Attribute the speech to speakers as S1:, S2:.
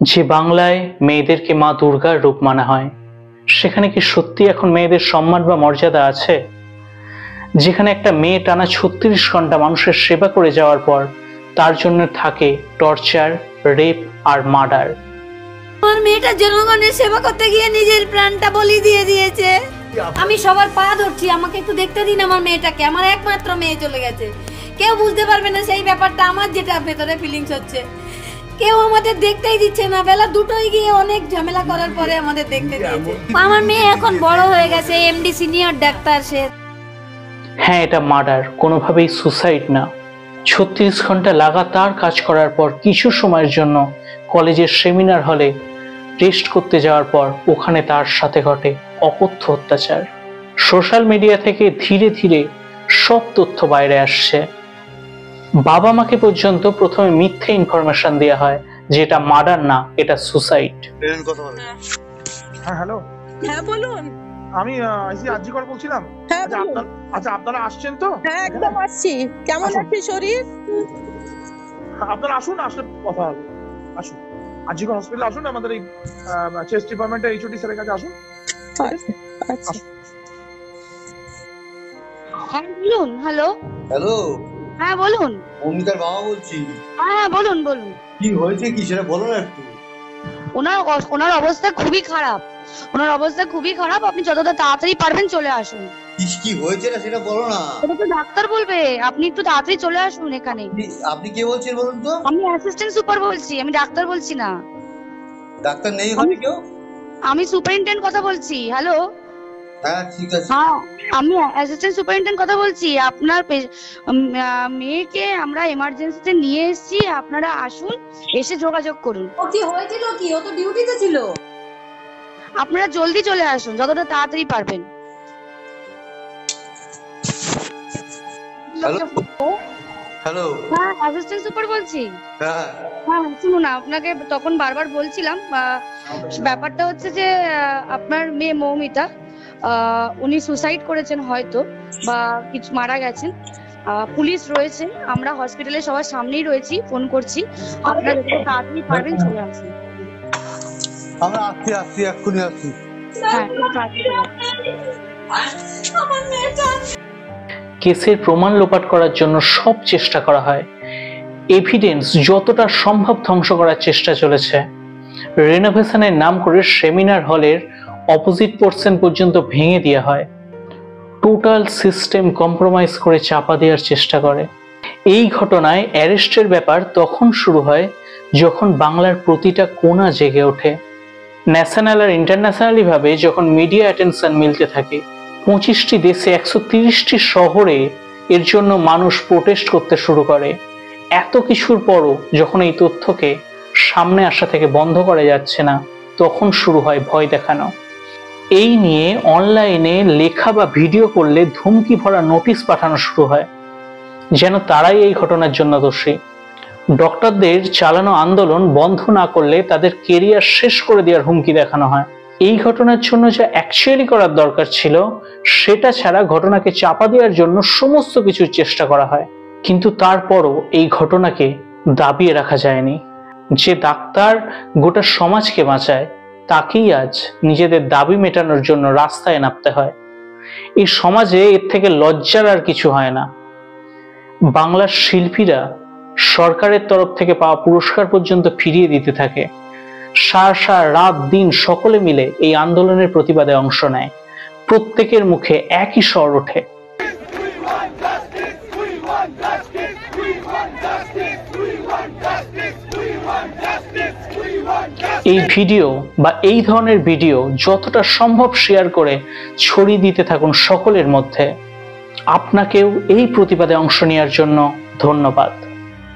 S1: যে বাংলায় মেয়েদেরকে মা দুর্গার রূপ মানা হয়, সেখানে কি সত্যি এখন মেয়েদের সম্মান বা মর্যাদা আছে? যেখানে একটা মেয়ে টানা 36 ঘন্টা মানুষের সেবা করে যাওয়ার পর তার জন্য থাকে টর্চার, রেপ আর মার্ডার।
S2: আমার মেয়েটা জনগণের সেবা করতে গিয়ে নিজের প্রাণটা বলি দিয়ে দিয়েছে। আমি সবার পা ধরছি, আমাকে একটু দেখতে দিন আমার মেয়েটাকে। আমার একমাত্র মেয়ে চলে গেছে, কেউ বুঝতে পারবে না সেই ব্যাপারটা। আমার যেটা ভেতরে ফিলিংস হচ্ছে, কেউ আমাদের দেখতেই দিচ্ছে না। বেলা দুটোই গিয়ে অনেক ঝামেলা করার পরে আমাদের দেখতে দিয়েছে। আমার মেয়ে এখন বড় হয়ে গেছে, এমডি সিনিয়র ডাক্তার সে।
S1: হ্যাঁ, এটা মার্ডার, কোনোভাবেই সুসাইড না। 36 ঘন্টা লাগাতার কাজ করার পর কিছু সময়ের জন্য কলেজের সেমিনার হলে রেস্ট করতে যাওয়ার পর ওখানে তার সাথে ঘটে অকথ্য অত্যাচার। সোশ্যাল মিডিয়া থেকে ধীরে ধীরে সব তথ্য বাইরে আসছে। বাবা মাকে পর্যন্ত প্রথমে মিথ্যে ইনফরমেশন দেওয়া হয় যে এটা মার্ডার না, এটা সুসাইড।
S3: হ্যাঁ হ্যালো,
S4: হ্যাঁ বলুন।
S3: আমি আজিকর বলছিলাম।
S4: হ্যাঁ
S3: আচ্ছা আপনারা আসছেন তো?
S4: হ্যাঁ একদম আসছি। কেমন আছে শরীর?
S3: আপনারা আসুন, আসলে কথা হবে। আসুন আজিকর হসপিটালে আসুন, আমাদের এই চেস্ট ডিপার্টমেন্টের এইচওডি স্যারের কাছে আসুন।
S4: আচ্ছা
S5: হ্যাঁ বলুন। হ্যালো
S6: হ্যালো,
S5: হ্যাঁ বলুন।
S6: অমিতার বাবা বলছি।
S5: হ্যাঁ বলুন বলুন।
S6: কি হয়েছে কি সেটা বলো না একটু।
S5: ওনার অবস্থা খুবই খারাপ। ওনার অবস্থা খুবই খারাপ। আপনি যতটা তাড়াতাড়ি পারবেন চলে আসুন।
S6: কি হয়েছে না সেটা বলো না।
S5: এটা তো ডাক্তার বলবে, আপনি একটু তাড়াতাড়ি চলে আসুন এখানে।
S6: আপনি কে বলছেন বলুন তো?
S5: আমি অ্যাসিস্ট্যান্ট সুপার বলছি, আমি ডাক্তার বলছি না।
S6: ডাক্তার নেই ওখানে কেউ?
S5: আমি সুপারিনটেন্ডেন্ট কথা বলছি। হ্যালো,
S6: হ্যাঁ ঠিক আছে।
S5: হ্যাঁ আমি অ্যাসিস্ট্যান্ট সুপারিনটেন্ডেন্ট কথা বলছি। আপনার মেয়েকে আমরা এমার্জেন্সিতে নিয়ে এসেছি, আপনারা আসুন, এসে যোগাযোগ করুন।
S2: ও কি হয়েছিল? কি ও তো ডিউটিতে ছিল।
S5: আপনারা জলদি চলে আসুন, যতটা তাড়াতাড়ি পারবেন।
S6: হ্যালো,
S5: হ্যাঁ অ্যাসিস্ট্যান্ট সুপার বলছি।
S6: হ্যাঁ
S5: হ্যাঁ শুনুন, আপনাকে তখন বারবার বলছিলাম, ব্যাপারটা হচ্ছে যে আপনার মেয়ে মৌমিতা, উনি সুসাইড করেছেন হয়তো, বা কিছু মারা গেছেন। পুলিশ রয়েছে, আমরা হসপিটালে সবার সামনেই রয়েছি, ফোন করছি। আপনারা যত তাড়াতাড়ি পারবেন চলে আসুন।
S6: আমরা আসছি এক্ষুনি আসছি।
S5: হ্যাঁ খুব তাড়াতাড়ি চলে আসুন।
S1: কেসের প্রমাণ লোপাট করার জন্য সব চেষ্টা করা হয়, এভিডেন্স যতটা সম্ভব ধ্বংস করার চেষ্টা চলেছে। রেনোভেশনের নাম করে সেমিনার হলের অপোজিট পোর্শন পর্যন্ত ভেঙে দেওয়া হয়। টোটাল সিস্টেম কম্প্রোমাইজ করে চাপা দেওয়ার চেষ্টা করে। এই ঘটনায় অ্যারেস্টের ব্যাপার তখন শুরু হয় যখন বাংলার প্রতিটা কোণা জেগে ওঠে। ন্যাশনাল আর ইন্টারন্যাশনালি ভাবে যখন মিডিয়া অ্যাটেনশন মিলতে থাকে, 25টি দেশে 130টি শহরে এর জন্য মানুষ প্রোটেস্ট করতে শুরু করে। এত কিছুর পরও যখন এই তথ্যকে সামনে আসা থেকে বন্ধ করা যাচ্ছে না, তখন শুরু হয় ভয় দেখানো। এই নিয়ে অনলাইনে লেখা বা ভিডিও করলে ধমকি ভরা নোটিশ পাঠানো শুরু হয়, যেন তারাই এই ঘটনার জন্য দোষী। ডক্টরদের চালানো আন্দোলন বন্ধ না করলে তাদের কেরিয়ার শেষ করে দেওয়ার হুমকি দেখানো হয়। এই ঘটনার জন্য যা অ্যাকচুয়ালি করার দরকার ছিল সেটা ছাড়া ঘটনাকে চাপা দেওয়ার জন্য সমস্ত কিছুর চেষ্টা করা হয়, কিন্তু তারপরও এই ঘটনাকে দাবিয়ে রাখা যায়নি। যে ডাক্তার গোটা সমাজকে বাঁচায়, তাকেই আজ নিজেদের দাবি মেটানোর জন্য রাস্তায় নামতে হয়। এই সমাজে এর থেকে লজ্জার আর কিছু হয় না। বাংলার শিল্পীরা সরকারের তরফ থেকে পাওয়া পুরস্কার পর্যন্ত ফিরিয়ে দিতে থাকে। সারা রাত দিন সকলে মিলে এই আন্দোলনের প্রতিবাদে অংশ নেয়। প্রত্যেকের মুখে একই স্বর ওঠে, এই ভিডিও বা এই ধরনের ভিডিও যতটা সম্ভব শেয়ার করে ছড়িয়ে দিতে থাকুন সকলের মধ্যে। আপনাকেও এই প্রতিবাদে অংশ নেওয়ার জন্য ধন্যবাদ।